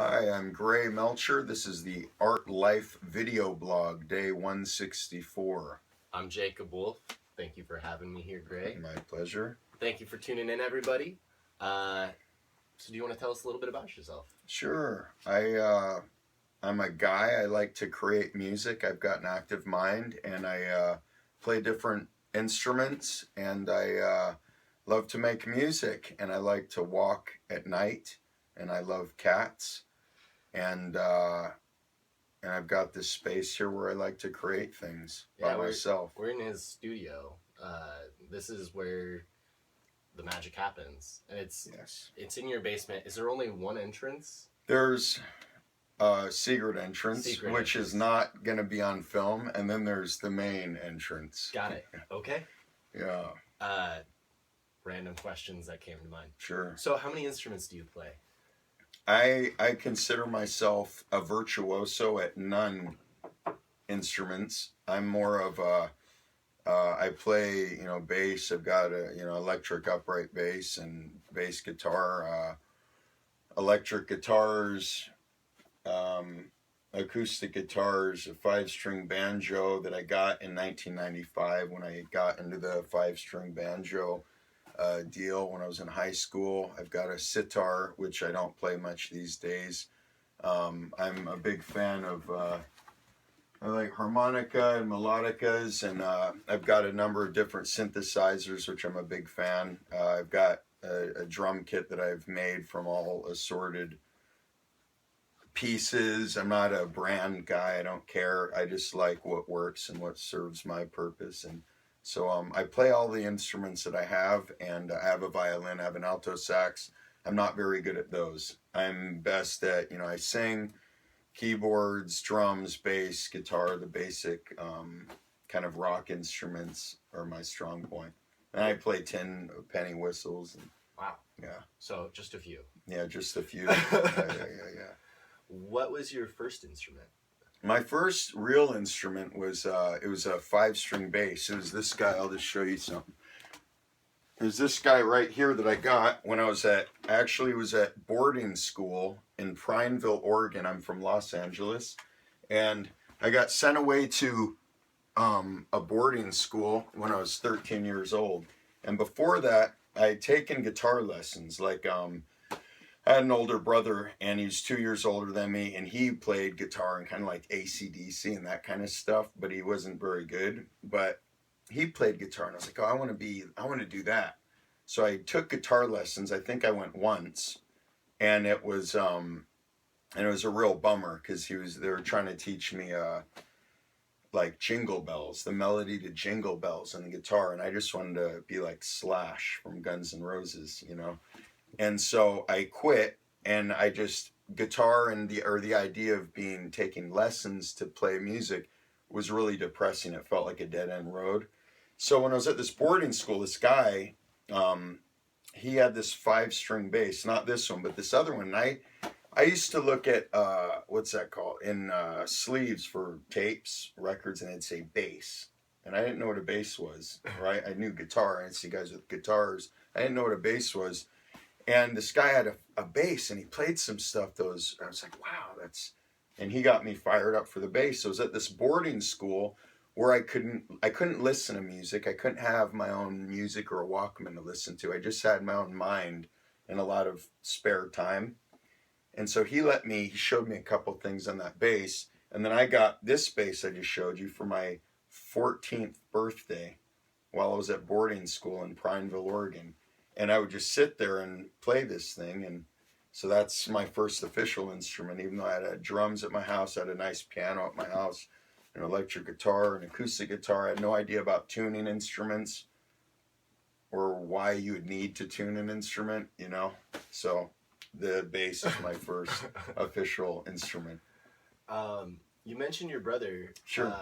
Hi, I'm Melcher. This is the Art Life video blog, day 164. I'm Jacob Wolf. Thank you for having me here, Gray. My pleasure. Thank you for tuning in, everybody. So do you want to tell us a little bit about yourself? Sure. I'm a guy. I like to create music. I've got an active mind, and I play different instruments, and I love to make music, and I like to walk at night, and I love cats, and I've got this space here where I like to create things by myself. We're in his studio. This is where the magic happens, and it's in your basement. Is there only one entrance? There's a secret entrance, which is not going to be on film, and then there's the main entrance. Got it. Okay. Yeah. Random questions that came to mind. Sure. So how many instruments do you play? I consider myself a virtuoso at none instruments. I'm more of a I play, bass. I've got a, electric upright bass and bass guitar, electric guitars, acoustic guitars, a 5-string banjo that I got in 1995 when I got into the 5-string banjo deal when I was in high school. I've got a sitar, which I don't play much these days. I'm a big fan of I like harmonica and melodicas, and I've got a number of different synthesizers, which I'm a big fan. I've got a drum kit that I've made from all assorted pieces. I'm not a brand guy. I don't care. I just like what works and what serves my purpose. And so I play all the instruments that I have, and I have a violin, I have an alto sax. I'm not very good at those. I'm best at, I sing, keyboards, drums, bass, guitar, the basic kind of rock instruments are my strong point. And I play tin penny whistles. And, wow. Yeah. So just a few. Yeah, just a few. Yeah. What was your first instrument? My first real instrument was it was a 5-string bass. It was this guy. I'll just show you something. There's this guy right here that I got when I was at boarding school in Prineville, Oregon. I'm from Los Angeles, and I got sent away to a boarding school when I was 13 years old. And before that, I had taken guitar lessons. Like I had an older brother, and he's 2 years older than me, and he played guitar and kind of like AC/DC and that kind of stuff, but he wasn't very good. But he played guitar, and I was like, oh, I want to do that. So I took guitar lessons. I think I went once, and it was a real bummer because they were trying to teach me like Jingle Bells, the melody to Jingle Bells on the guitar, and I just wanted to be like Slash from Guns N' Roses, And so I quit, and I just guitar and the idea of taking lessons to play music was really depressing. It felt like a dead end road. So when I was at this boarding school, this guy, he had this 5-string bass, not this one, but this other one. And I used to look at what's that called in sleeves for tapes, records, and it'd say bass, and I didn't know what a bass was. Right? I knew guitar. I'd see guys with guitars. I didn't know what a bass was. And this guy had a bass, and he played some stuff. I was like, wow, and he got me fired up for the bass. So I was at this boarding school where I couldn't listen to music. I couldn't have my own music or a Walkman to listen to. I just had my own mind and a lot of spare time. And so he showed me a couple things on that bass. And then I got this bass I just showed you for my 14th birthday while I was at boarding school in Prineville, Oregon. And I would just sit there and play this thing. And so that's my first official instrument. Even though I had drums at my house, I had a nice piano at my house, an electric guitar, an acoustic guitar. I had no idea about tuning instruments or why you would need to tune an instrument, So the bass is my first official instrument. You mentioned your brother. Sure.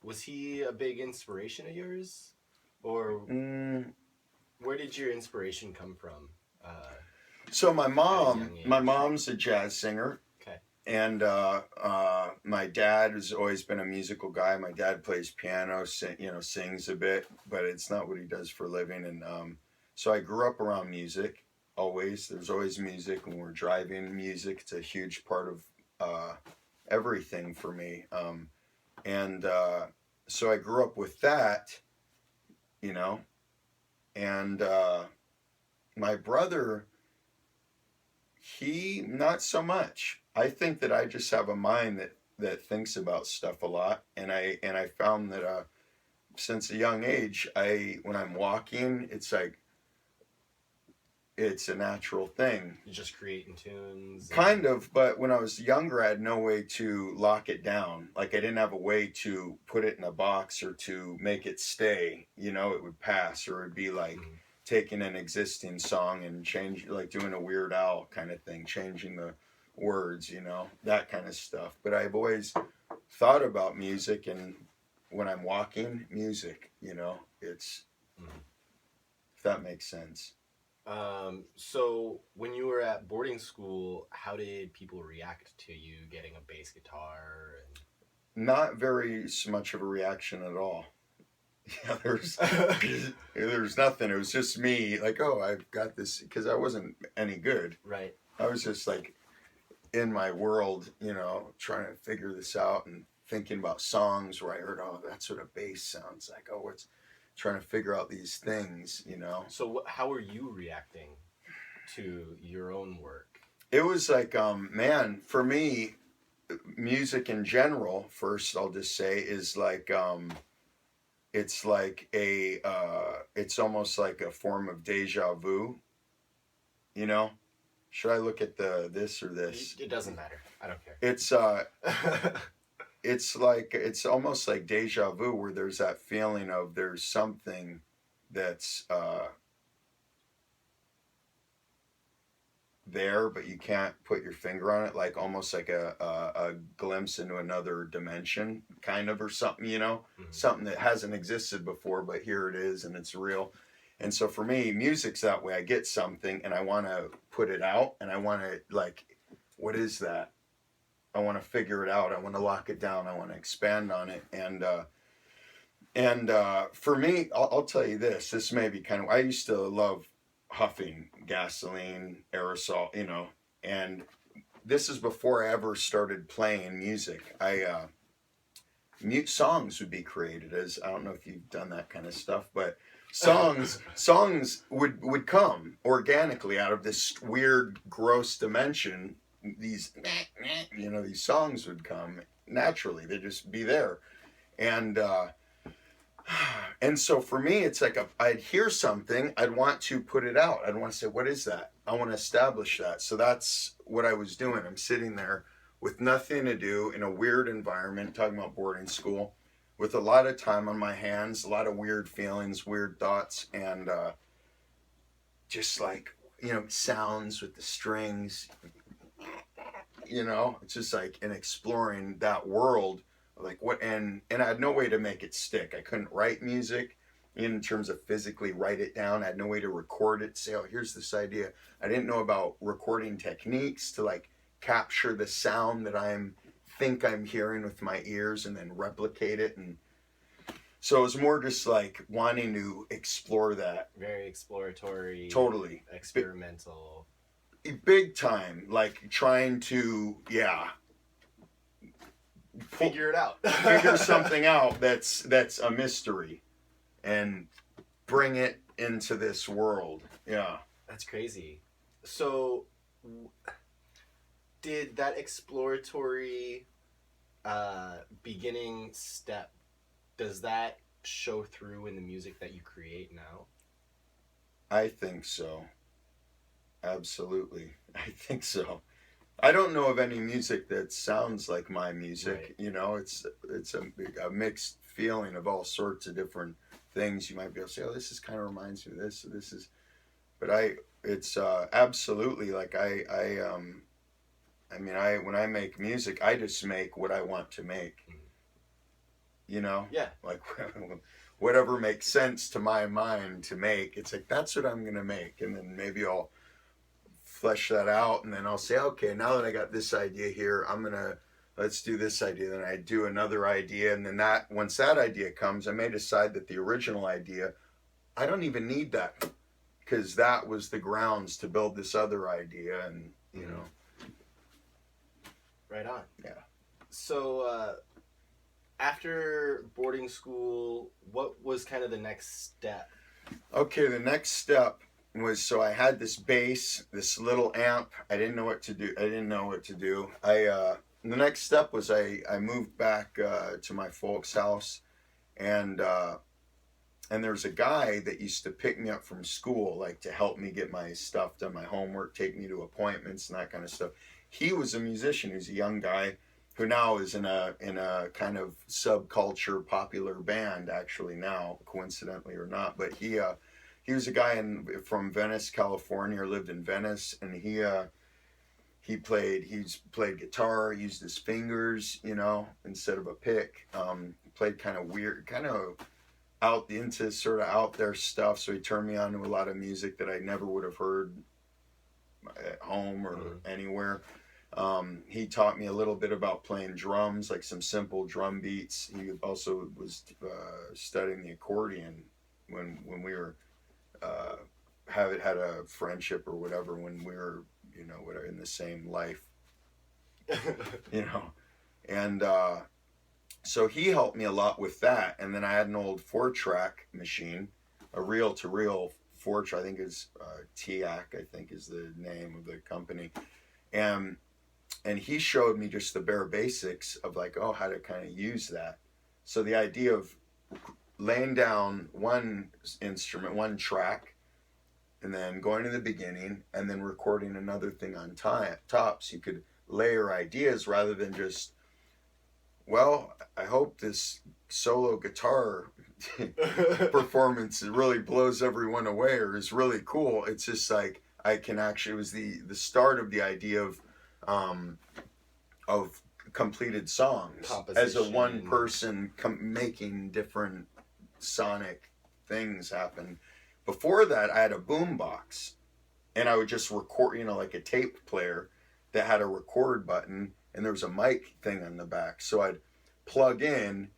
Was he a big inspiration of yours? Or where did your inspiration come from? So my mom's a jazz singer. Okay. And my dad has always been a musical guy. My dad plays piano, sings a bit, but it's not what he does for a living. And so I grew up around music. always. There's always music when we're driving. Music, it's a huge part of everything for me. And so I grew up with that, you know, and my brother, he not so much. I think that I just have a mind that thinks about stuff a lot, and I found that since a young age, when I'm walking, it's like it's a natural thing. You just creating tunes. Kind of, but when I was younger, I had no way to lock it down. Like I didn't have a way to put it in a box or to make it stay. You know, it would pass, or it'd be like taking an existing song and like doing a Weird Al kind of thing, changing the words, you know, that kind of stuff. But I've always thought about music, and when I'm walking, music, you know, it's, if that makes sense. So when you were at boarding school, how did people react to you getting a bass guitar? Not very much of a reaction at all. Yeah, there's nothing. It was just me, like, oh, I've got this, because I wasn't any good. Right. I was just like in my world, you know, trying to figure this out and thinking about songs where I heard, oh, that's what a bass sounds like. Oh, what's trying to figure out these things, you know. So how are you reacting to your own work? It was like, man, for me, music in general, first I'll just say, is like, it's like it's almost like a form of deja vu, you know. Should I look at this or this? It doesn't matter. I don't care. It's almost like deja vu, where there's that feeling of there's something that's there, but you can't put your finger on it, like almost like a glimpse into another dimension, kind of, or something, you know, something that hasn't existed before, but here it is and it's real. And so for me, music's that way. I get something and I want to put it out, and I want to, like, what is that? I want to figure it out. I want to lock it down. I want to expand on it. And for me, I'll tell you this. This may be kind of, I used to love huffing gasoline, aerosol, you know, and this is before I ever started playing music. Songs would be created, as, I don't know if you've done that kind of stuff, but songs would come organically out of this weird, gross dimension. These, you know, these songs would come naturally. They'd just be there. And so for me, it's like I'd hear something, I'd want to put it out. I'd want to say, what is that? I want to establish that. So that's what I was doing. I'm sitting there with nothing to do in a weird environment, talking about boarding school, with a lot of time on my hands, a lot of weird feelings, weird thoughts, and just like, you know, sounds with the strings, you know, it's just like, and exploring that world, like what, and I had no way to make it stick. I couldn't write music in terms of physically write it down. I had no way to record it, say, oh, here's this idea. I didn't know about recording techniques to like capture the sound that I'm hearing with my ears and then replicate it. And so it was more just like wanting to explore that. Very exploratory. Totally. Experimental. Big time. Like trying to, figure it out. Figure something out that's a mystery and bring it into this world. Yeah. That's crazy. So did that exploratory beginning step, does that show through in the music that you create now? I think so. Absolutely. I think so. I don't know of any music that sounds like my music. Right. You know, it's a mixed feeling of all sorts of different things. You might be able to say, oh, this is kind of reminds me of this. So this is, but it's absolutely like when I make music, I just make what I want to make. You know? Yeah. Like whatever makes sense to my mind to make. It's like, that's what I'm going to make. And then maybe I'll flesh that out, and then I'll say, okay, now that I got this idea here, let's do this idea. Then I do another idea, and then once that idea comes, I may decide that the original idea, I don't even need that, because that was the grounds to build this other idea, and you know. Right on. Yeah. So after boarding school, what was kind of the next step? Okay, the next step was, so I had this bass, this little amp. I didn't know what to do. The next step was I moved back to my folks' house, and there was a guy that used to pick me up from school, like to help me get my stuff done, my homework, take me to appointments and that kind of stuff. He was a musician. He was a young guy who now is in a kind of subculture popular band, actually now, coincidentally or not. But he was a guy from Venice, California, or lived in Venice, and he's played guitar, used his fingers, you know, instead of a pick. Played kind of weird, kind of sort of out there stuff. So he turned me on to a lot of music that I never would have heard at home or anywhere. He taught me a little bit about playing drums, like some simple drum beats. He also was studying the accordion when we were had a friendship or whatever, when we were, you know, in the same life, you know, and so he helped me a lot with that. And then I had an old 4-track machine, a reel-to-reel 4-track, I think is TIAC, I think is the name of the company. And he showed me just the bare basics of like, how to kind of use that. So the idea of laying down one instrument, one track, and then going to the beginning and then recording another thing on top, so you could layer ideas rather than just, well, I hope this solo guitar performance really blows everyone away or is really cool. It's just like, I can actually, it was the start of the idea of completed songs as a one person making different sonic things happen. Before that, I had a boom box, and I would just record, you know, like a tape player that had a record button, and there was a mic thing on the back. So I'd plug in,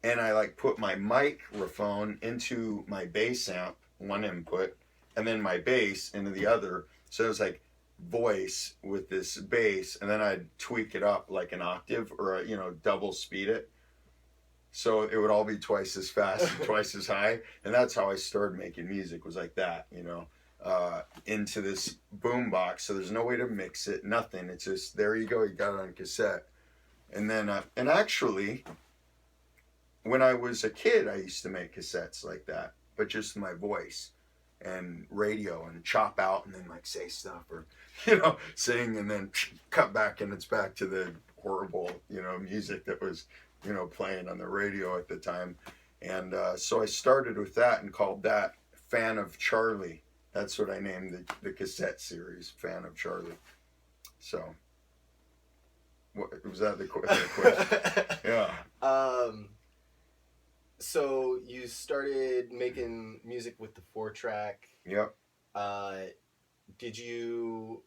and I like put my microphone into my bass amp, one input, and then my bass into the other. So it was like voice with this bass, and then I'd tweak it up like an octave, or you know, double speed it, so it would all be twice as fast and twice as high. And that's how I started making music, was like that, you know, into this boom box. So there's no way to mix it, nothing. It's just, there you go, you got it on cassette. And then and actually, when I was a kid, I used to make cassettes like that, but just my voice and radio, and chop out and then like say stuff, or, you know, sing and then cut back, and it's back to the horrible, you know, music that was, you know, playing on the radio at the time. And so I started with that and called that Fan of Charlie. That's what I named the cassette series, Fan of Charlie. So what was that, the question? Yeah. So you started making music with the 4-track. Yep. Did you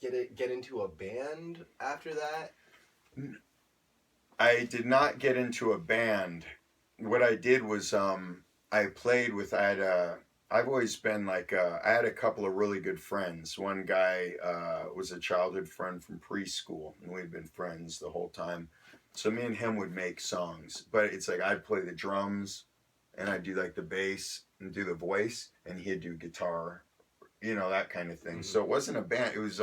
get into a band after that? I did not get into a band. What I did was I played with, I've always been like, I had a couple of really good friends. One guy was a childhood friend from preschool, and we'd been friends the whole time. So me and him would make songs, but it's like I'd play the drums, and I'd do like the bass and do the voice, and he'd do guitar, you know, that kind of thing. Mm-hmm. So it wasn't a band. It was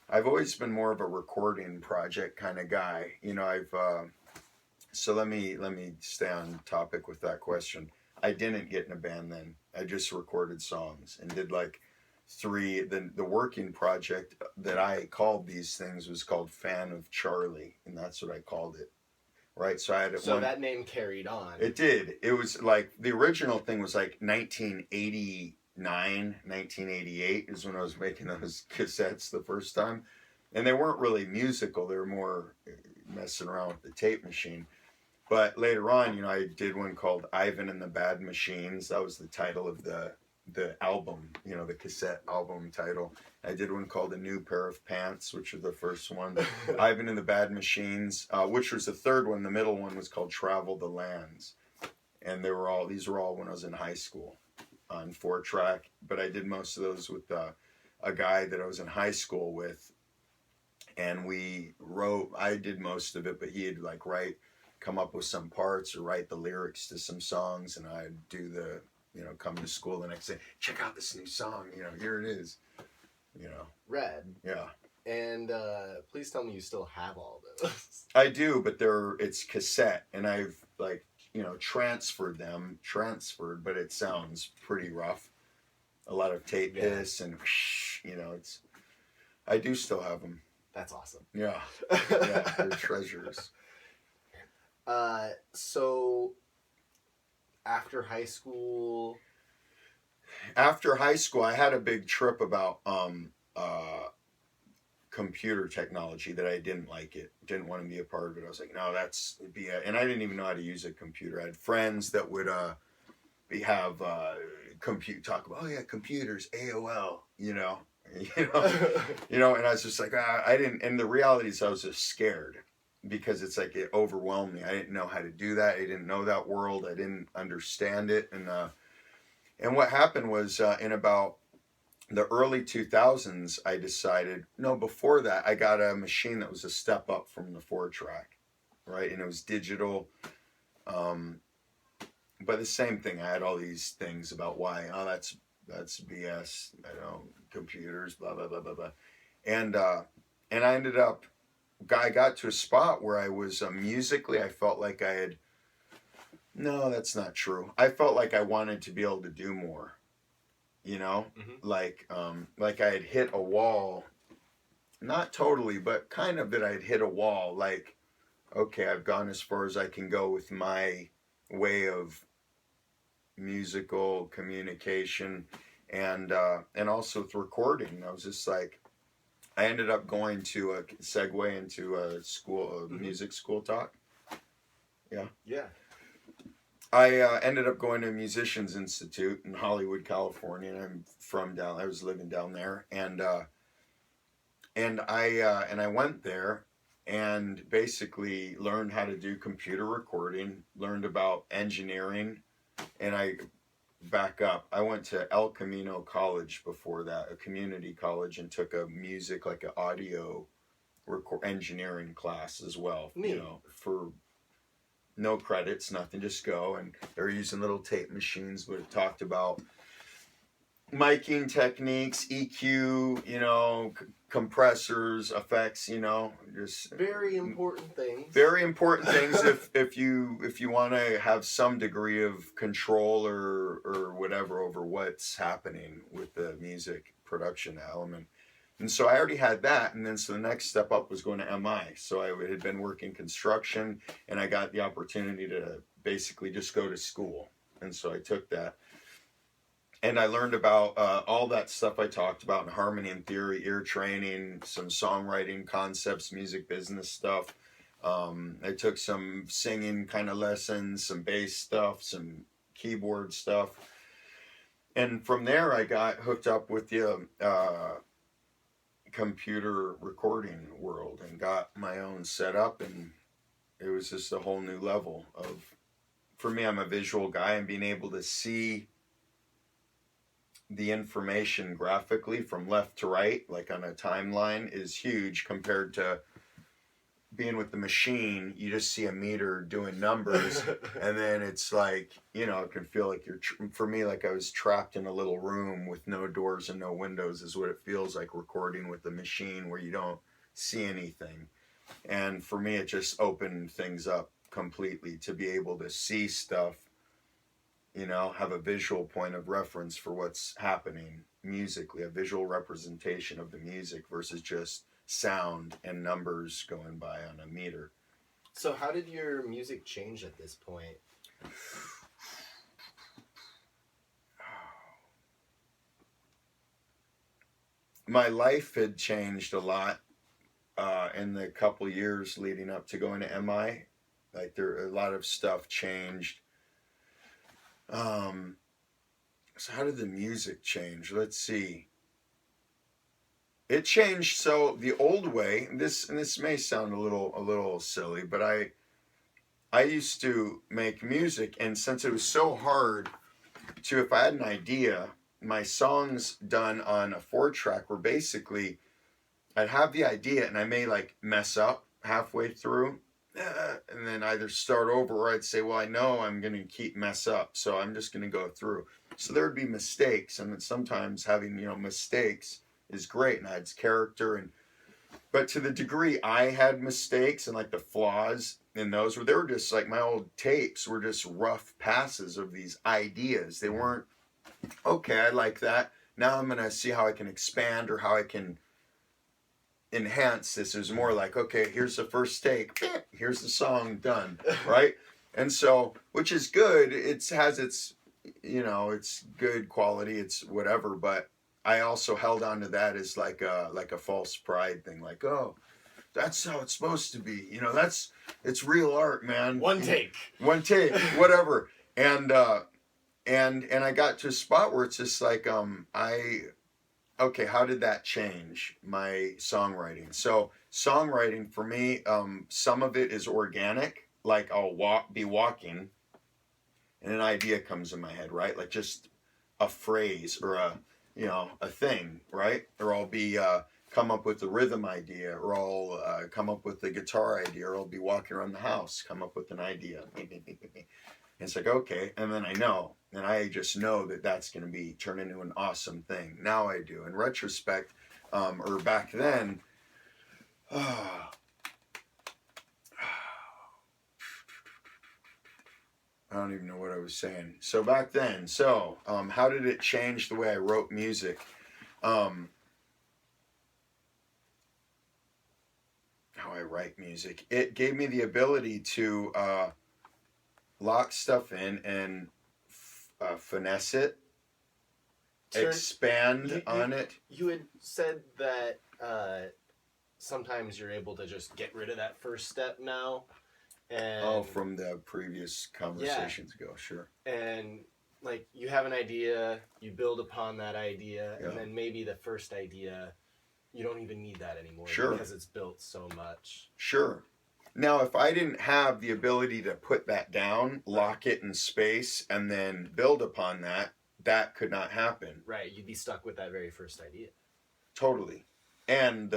I've always been more of a recording project kind of guy. You know, so let me stay on topic with that question. I didn't get in a band then. I just recorded songs and did like the working project that I called these things was called Fan of Charlie, and that's what I called it. Right? So I had that name carried on. It did. It was like, the original thing was like 1989, 1988 is when I was making those cassettes the first time. And they weren't really musical. They were more messing around with the tape machine. But later on, you know, I did one called Ivan and the Bad Machines. That was the title of the album, you know, the cassette album title. I did one called A New Pair of Pants, which was the first one. Ivan and the Bad Machines, which was the third one. The middle one was called Travel the Lands. And these were all when I was in high school. on 4-track, but I did most of those with a guy that I was in high school with, and I did most of it, but he'd like come up with some parts or write the lyrics to some songs, and I'd do come to school the next day, check out this new song, here it is, Rad. Yeah. And please tell me you still have all those. I do, but it's cassette, and I've transferred, but it sounds pretty rough. A lot of tape hiss and I do still have them. That's awesome. Yeah, they're treasures. So after high school, I had a big trip about computer technology that I didn't like it. Didn't want to be a part of it. I was like, no, and I didn't even know how to use a computer. I had friends that would talk about, oh yeah, computers, AOL, and I was just like, I didn't, and the reality is I was just scared because it's like it overwhelmed me. I didn't know how to do that. I didn't know that world. I didn't understand it. And what happened was in about the early 2000s, I decided, no, before that, I got a machine that was a step up from the 4-track, right? And it was digital. But the same thing, I had all these things about why, that's BS, computers, blah, blah, blah, blah, blah. And I ended up, I got to a spot where I was musically, I felt like no, that's not true. I felt like I wanted to be able to do more, mm-hmm. like I had hit a wall, not totally, but kind of that I'd hit a wall, like, okay, I've gone as far as I can go with my way of musical communication and also with recording. I was just like, I ended up going to a segue into a school, music school talk. Yeah. I ended up going to a Musicians Institute in Hollywood, California, and I was living down there, and I went there and basically learned how to do computer recording, learned about engineering, and I went to El Camino College before that, a community college, and took a music, like an audio engineering class as well, for no credits, nothing, just go. And they were using little tape machines, but it talked about miking techniques, EQ, compressors, effects, just very important things. Very important things if you want to have some degree of control or whatever over what's happening with the music production element. And so I already had that, and then so the next step up was going to MI. So I had been working construction, and I got the opportunity to basically just go to school. And so I took that. And I learned about all that stuff I talked about in harmony and theory, ear training, some songwriting concepts, music business stuff. I took some singing kind of lessons, some bass stuff, some keyboard stuff. And from there, I got hooked up with the computer recording world and got my own setup. And it was just a whole new level for me, I'm a visual guy, and being able to see the information graphically from left to right, like on a timeline, is huge compared to being with the machine. You just see a meter doing numbers, and then it's like, it can feel like for me, like I was trapped in a little room with no doors and no windows is what it feels like recording with the machine, where you don't see anything. And for me, it just opened things up completely to be able to see stuff, have a visual point of reference for what's happening musically, a visual representation of the music versus just sound and numbers going by on a meter. So how did your music change at this point? My life had changed a lot in the couple years leading up to going to MI. Like, a lot of stuff changed. So how did the music change? Let's see. It changed. So the old way, this may sound a little silly, but I used to make music, and since it was so hard to if I had an idea, my songs done on a 4-track were basically, I'd have the idea and I may like mess up halfway through, and then either start over, or I'd say, well, I know I'm going to keep mess up, so I'm just going to go through. So there would be mistakes, and then sometimes having, mistakes is great and adds character. But to the degree I had mistakes and like the flaws in those, they were just like my old tapes were just rough passes of these ideas. They weren't, okay, I like that. Now I'm going to see how I can expand or how I can enhance this. Is more like, okay, here's the first take, here's the song done, right? And so, which is good. It has its, it's good quality. It's whatever. But I also held on to that as like a false pride thing. Like, oh, that's how it's supposed to be. It's real art, man. One take, whatever. And I got to a spot where it's just like, okay, how did that change my songwriting? So songwriting for me, some of it is organic. Like I'll be walking, and an idea comes in my head, right? Like just a phrase or a thing, right? Or I'll be come up with a rhythm idea, or I'll come up with a guitar idea, or I'll be walking around the house, come up with an idea. It's like, okay, and then I just know that that's going to be turn into an awesome thing. Now I do. In retrospect, or back then, I don't even know what I was saying. So back then, how did it change the way I wrote music? How I write music. It gave me the ability to lock stuff in and finesse it, expand on it. You had said that sometimes you're able to just get rid of that first step now. And from the previous conversations ago, sure. And like you have an idea, you build upon that idea, Yeah. and then maybe the first idea, you don't even need that anymore, sure, because it's built so much. Sure. Now, if I didn't have the ability to put that down, lock it in space, and then build upon that, that could not happen. Right, you'd be stuck with that very first idea. Totally. And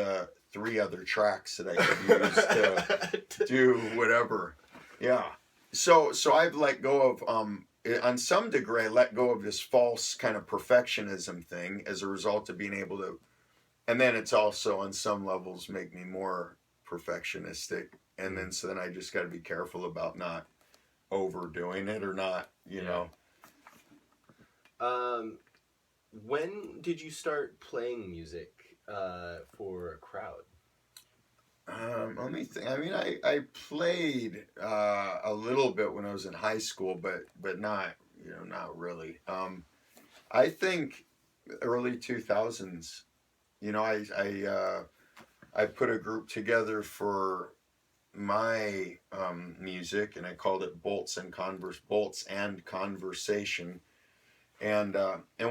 3 other tracks that I could use to do whatever. Yeah. So I've let go of, on some degree, I let go of this false kind of perfectionism thing as a result of being able to, and then it's also on some levels make me more perfectionistic. And then, so then I just got to be careful about not overdoing it or not, know. When did you start playing music for a crowd? Let me think. I mean, I played a little bit when I was in high school, but not, not really. I think early 2000s, I put a group together for my music, and I called it Bolts and Conversation. And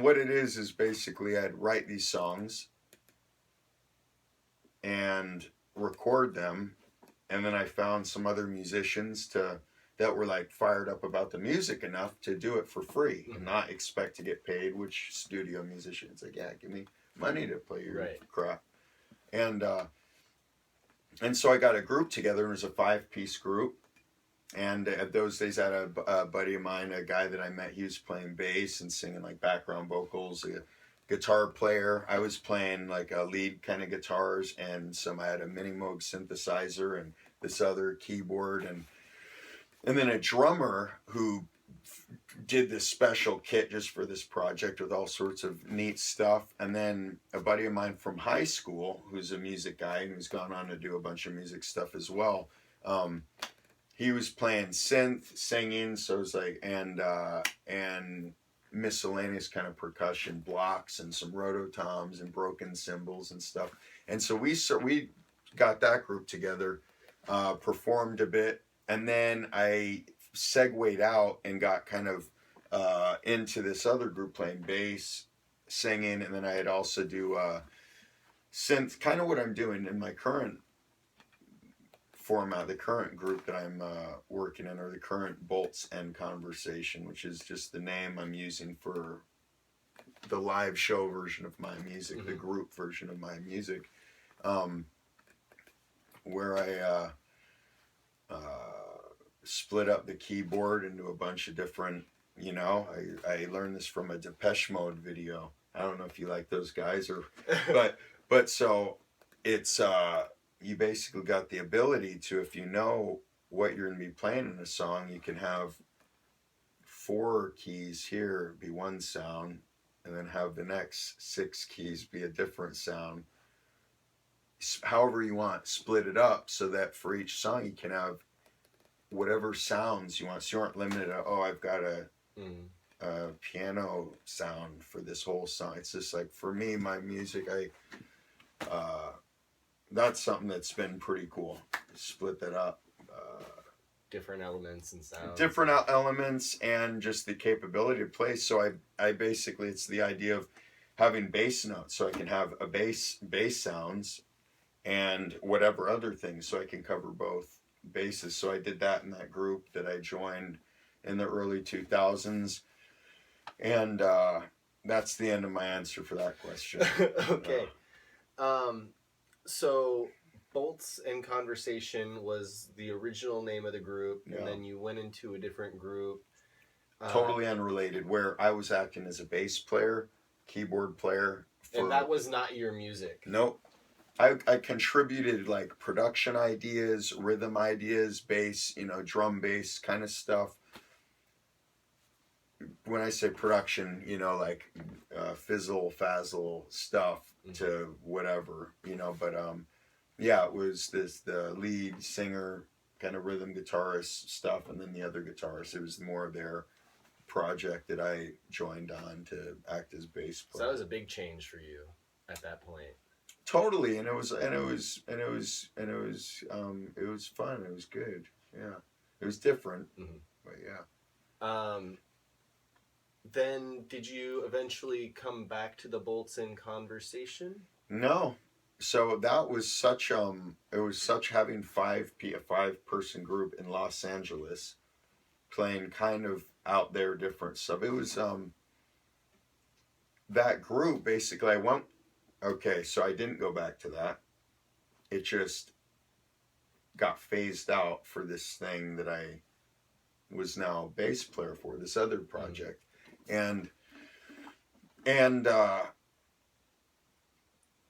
what it is basically I'd write these songs and record them, and then I found some other musicians that were like fired up about the music enough to do it for free and not expect to get paid, which studio musicians like, yeah, give me money to play your crap. And so I got a group together. It was a 5-piece group. And at those days, I had a buddy of mine, a guy that I met. He was playing bass and singing like background vocals. A guitar player. I was playing like a lead kind of guitars, and I had a Mini Moog synthesizer and this other keyboard, and then a drummer who did this special kit just for this project with all sorts of neat stuff. And then a buddy of mine from high school who's a music guy and who's gone on to do a bunch of music stuff as well. He was playing synth, singing, so it was like, and miscellaneous kind of percussion blocks and some rototoms and broken cymbals and stuff. And so we got that group together, performed a bit, and then I segued out and got kind of into this other group playing bass, singing, and then I'd also do synth, kind of what I'm doing in my current format, the current group that I'm working in, or the current Bolts and Conversation, which is just the name I'm using for the live show version of my music, the group version of my music, where I split up the keyboard into a bunch of different, I learned this from a Depeche Mode video. I don't know if you like those guys, or but so it's you basically got the ability to, if you know what you're going to be playing in a song, you can have 4 keys here be one sound, and then have the next 6 keys be a different sound. However you want, split it up so that for each song you can have whatever sounds you want. So you aren't limited to, I've got a piano sound for this whole song. It's just like, for me, my music, that's something that's been pretty cool. Split that up. Different elements and sounds. Different elements and just the capability to play. So I basically, it's the idea of having bass notes, so I can have a bass sounds and whatever other things, so I can cover both bases. So I did that in that group that I joined in the early 2000s. And that's the end of my answer for that question. Okay. So Bolts and Conversation was the original name of the group, and then you went into a different group. Totally unrelated, where I was acting as a bass player, keyboard player. And that was not your music? Nope. I contributed like production ideas, rhythm ideas, bass, drum bass kind of stuff. When I say production, like fizzle, fazzle stuff to whatever, but it was the lead singer, kind of rhythm guitarist stuff, and then the other guitarist. It was more of their project that I joined on to act as bass player. So that was a big change for you at that point. Totally, and it was fun. It was good. Yeah, it was different, but yeah. Then did you eventually come back to the Bolts in Conversation? No. So that was such it was such having a 5-person group in Los Angeles, playing kind of out there different stuff. It was that group basically. So I didn't go back to that. It just got phased out for this thing that I was now bass player for, this other project. And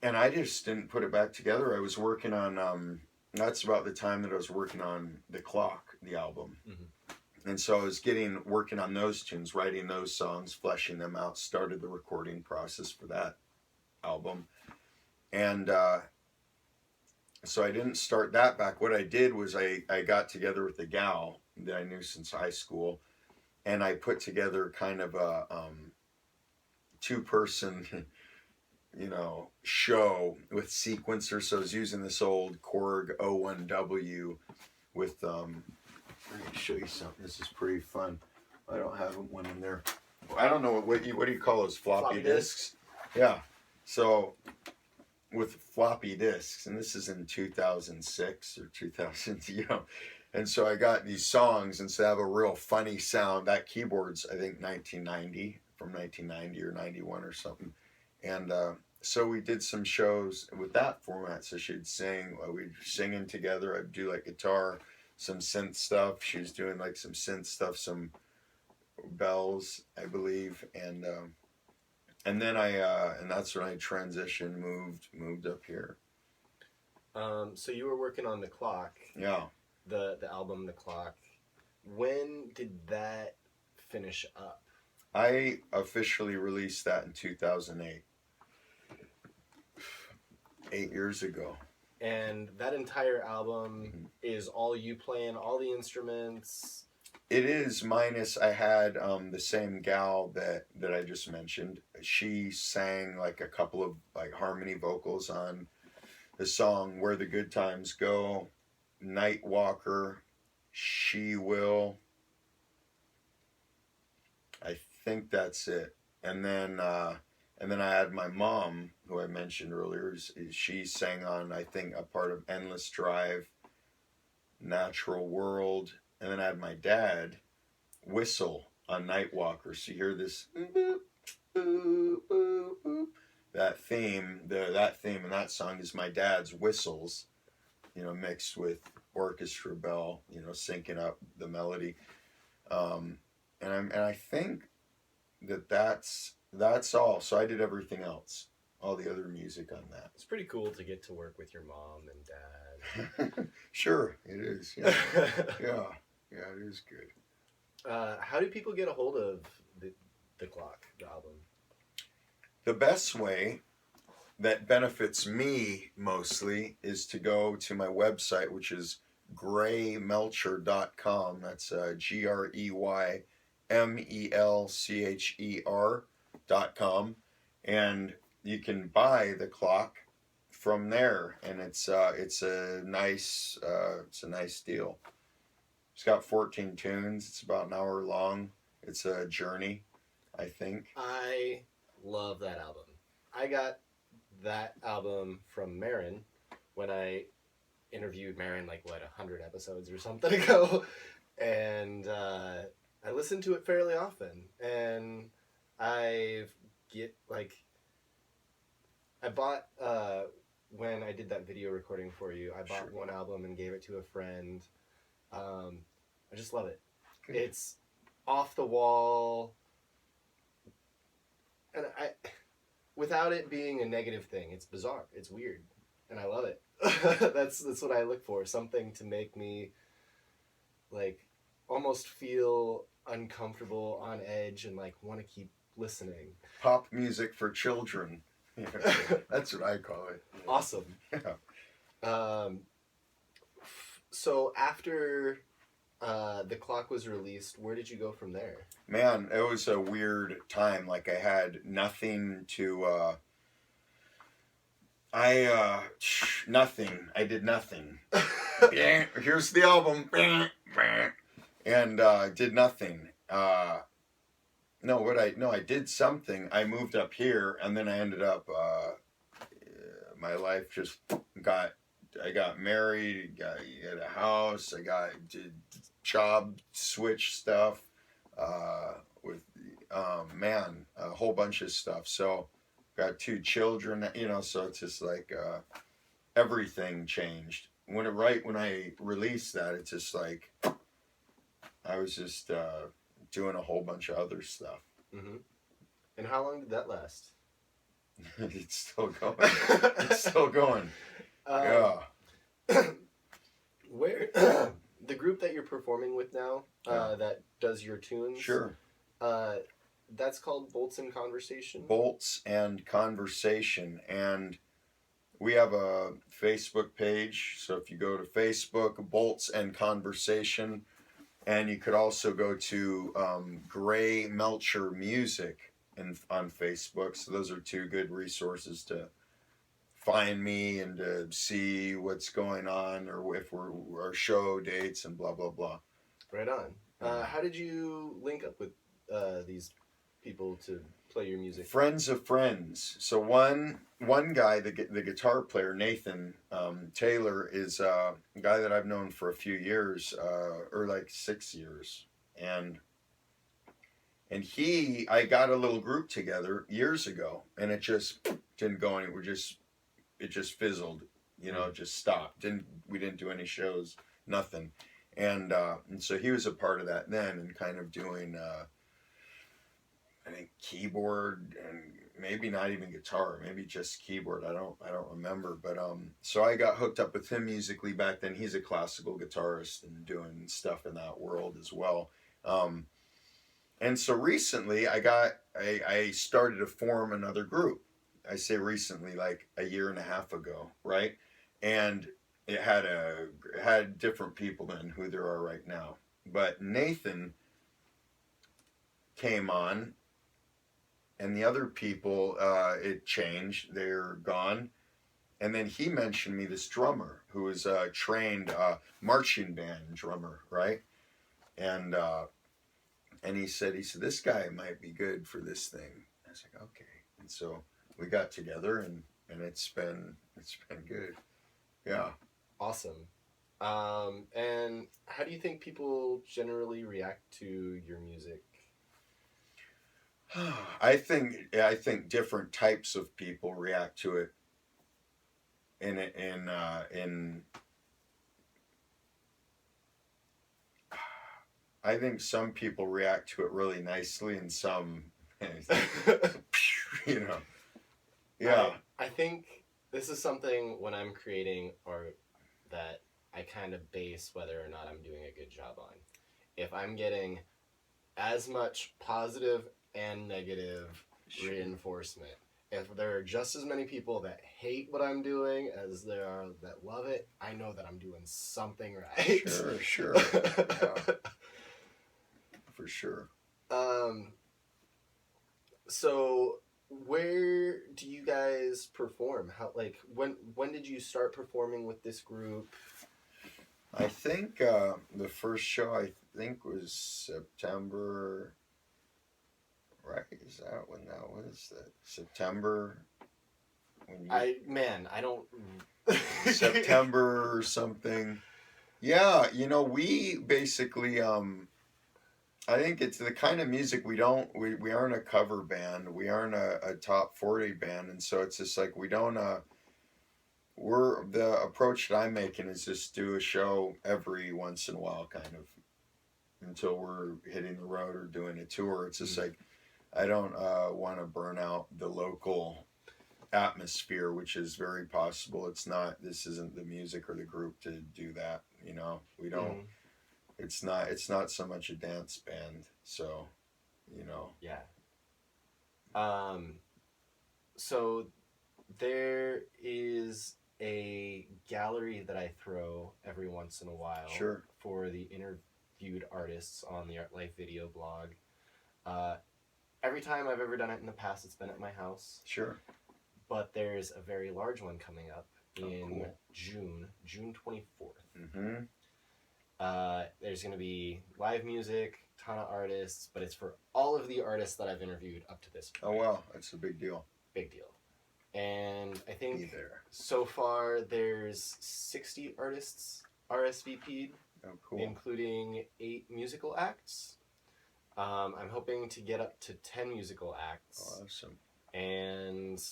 I just didn't put it back together. I was working on that's about the time that I was working on The Clock, the album. And so I was working on those tunes, writing those songs, fleshing them out, started the recording process for that album. And so I didn't start that back. What I did was I got together with a gal that I knew since high school, and I put together kind of a 2-person show with sequencers. So I was using this old Korg 01W with I'm going to show you something. This is pretty fun. I don't have one in there. I don't know what do you call those, floppy disks? Yeah. So with floppy disks, and this is in 2006 or 2000, and so I got these songs, and so they have a real funny sound. That keyboard's, I think, from 1990 or 91 or something. And so we did some shows with that format. So she'd sing, we'd singing together. I'd do like guitar, some synth stuff. She was doing like some synth stuff, some bells, I believe. And then and that's when I transitioned, moved up here. So you were working on The Clock. Yeah. The album The Clock. When did that finish up? I officially released that in 2008. 8 years ago. And that entire album is all you playing, all the instruments? It is, minus I had the same gal that I just mentioned. She sang like a couple of like harmony vocals on the song Where the Good Times Go, Night Walker, She Will. I think that's it. And then I had my mom, who I mentioned earlier. She sang on, I think, a part of Endless Drive. Natural World, and then I had my dad whistle on Nightwalker. So you hear this boop, boop, boop, boop. That theme, that theme in that song is my dad's whistles, mixed with orchestra bell, syncing up the melody. And I think that's all. So I did everything else, all the other music on that. It's pretty cool to get to work with your mom and dad. Sure, it is. Yeah, yeah, it is good. How do people get a hold of the Clock, the album? The best way that benefits me mostly is to go to my website, which is greymelcher.com. That's GREYMELCHER.com, and you can buy the clock from there, and it's a nice deal. It's got 14 tunes. It's about an hour long. It's a journey, I think. I love that album. I got that album from Marin when I interviewed Marin 100 episodes or something ago, and I listen to it fairly often, and I bought when I did that video recording for you, I bought one album and gave it to a friend. I just love it. Good. It's off the wall, and without it being a negative thing, it's bizarre, it's weird, and I love it. That's what I look for, something to make me almost feel uncomfortable, on edge, and want to keep listening. Pop music for children. That's what I call it. Awesome. Yeah. So after the Clock was released, where did you go from there? Man, it was a weird time. I had nothing to nothing. I did nothing. Here's the album. And did nothing. I did something. I moved up here, and then I ended up, my life just I got married, got a house, did job switch stuff, with, a whole bunch of stuff. So, got 2 children, so it's just everything changed. When I released that, it's just I was just doing a whole bunch of other stuff. Mm-hmm. And how long did that last? It's still going. It's still going. Yeah. Where the group that you're performing with now, that does your tunes? Sure. That's called Bolts and Conversation? Bolts and Conversation. And we have a Facebook page. So if you go to Facebook, Bolts and Conversation, and you could also go to Grey Melcher Music on Facebook. So those are 2 good resources to find me and to see what's going on, or if our show dates and blah, blah, blah. Right on. How did you link up with these people to play your music? Friends of friends. So one guy, the guitar player, Nathan Taylor, is a guy that I've known for a few years, or 6 years. And I got a little group together years ago, and it just didn't go anywhere. It just fizzled, it just stopped. We didn't do any shows, nothing. And so he was a part of that then, and kind of doing, I think, keyboard, and maybe not even guitar, maybe just keyboard. I don't remember. But so I got hooked up with him musically back then. He's a classical guitarist and doing stuff in that world as well. And so recently I started to form another group. I say recently, a year and a half ago, right? And it had different people than who there are right now. But Nathan came on, and the other people, it changed. They're gone. And then he mentioned me this drummer who is a trained marching band drummer, right? And he said, this guy might be good for this thing. I was like, okay. And so we got together, and it's been good. Yeah. Awesome. And how do you think people generally react to your music? I think different types of people react to it in I think some people react to it really nicely and some you know. Yeah. I think this is something when I'm creating art that I kind of base whether or not I'm doing a good job on. If I'm getting as much positive and negative reinforcement, if there are just as many people that hate what I'm doing as there are that love it, I know that I'm doing something right. Sure. Yeah, for sure. um, so where do you guys perform? How, like, when did you start performing with this group? I think the first show I think was September. Right? Is that when that was? That September? When you I don't. September or something. Yeah, we basically I think it's the kind of music we aren't a cover band. We aren't a top 40 band, and so it's just like we don't we're the approach that I'm making is just do a show every once in a while kind of until we're hitting the road or doing a tour. It's just like I don't want to burn out the local atmosphere, which is very possible. This isn't the music or the group to do that, we don't. It's not so much a dance band, so Yeah. So there is a gallery that I throw every once in a while Sure. for the interviewed artists on the Art Life video blog. Every time I've ever done it in the past, it's been at my house. Sure. But there's a very large one coming up in cool. June 24th. Mm-hmm. There's going to be live music, ton of artists, but it's for all of the artists that I've interviewed up to this point. Oh wow, that's a big deal. Big deal. And I think Be there. so far there's 60 artists RSVP'd, Oh cool. including 8 musical acts. I'm hoping to get up to 10 musical acts. Awesome. And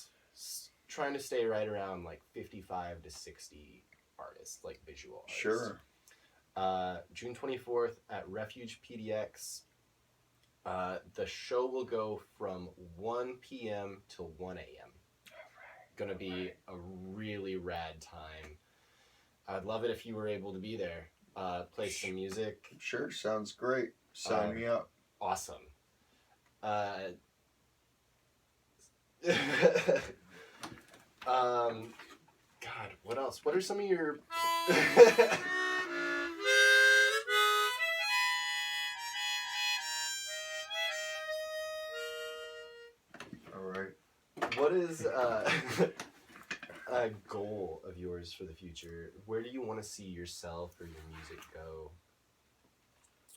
trying to stay right around like 55 to 60 artists, like visual artists. Sure. June 24th at Refuge PDX. The show will go from 1 p.m. to 1 a.m. Gonna be a really rad time. I'd love it if you were able to be there. Play some music. Sure, sounds great. Sign me up. Awesome. God, what else? What are some of your... All right. What is a goal of yours for the future? Where do you want to see yourself or your music go?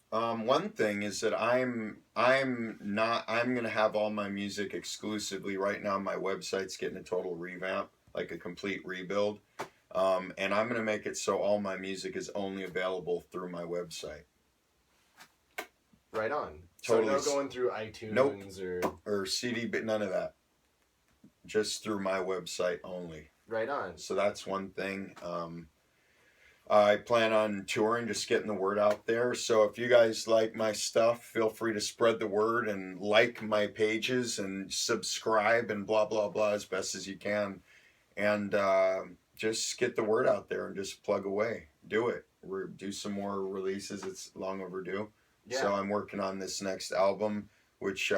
One thing is that I'm gonna have all my music exclusively right now. My website's getting a total revamp, like a complete rebuild. And I'm gonna make it so all my music is only available through my website. Right on. Totally. So no going through iTunes Nope. or CD, but none of that. Just through my website only. Right on. So that's one thing. I plan on touring, just getting the word out there. So if you guys like my stuff, feel free to spread the word and like my pages and subscribe and blah, blah, blah as best as you can. And just get the word out there and just plug away. Do it. Do some more releases. It's long overdue. Yeah. So I'm working on this next album, which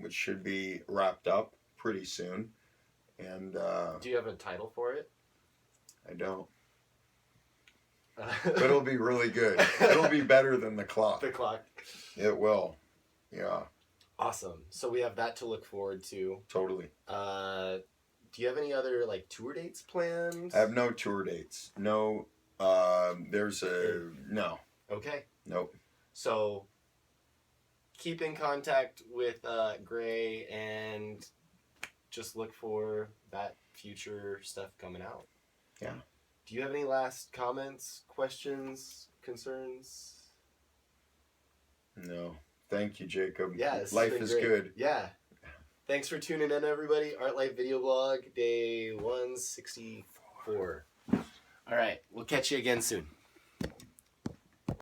should be wrapped up pretty soon. And do you have a title for it? I don't. But it'll be really good. It'll be better than The Clock. The Clock. It will. Yeah. Awesome. So we have that to look forward to. Totally. Do you have any other like tour dates planned? I have no tour dates. No. No. Okay. Nope. So keep in contact with Gray and just look for that future stuff coming out. Yeah. Do you have any last comments, questions, concerns? No. Thank you, Jacob. Yeah, this has Life been is great. good. Yeah. Thanks for tuning in, everybody. Art Life Video Blog, day 164. All right, we'll catch you again soon.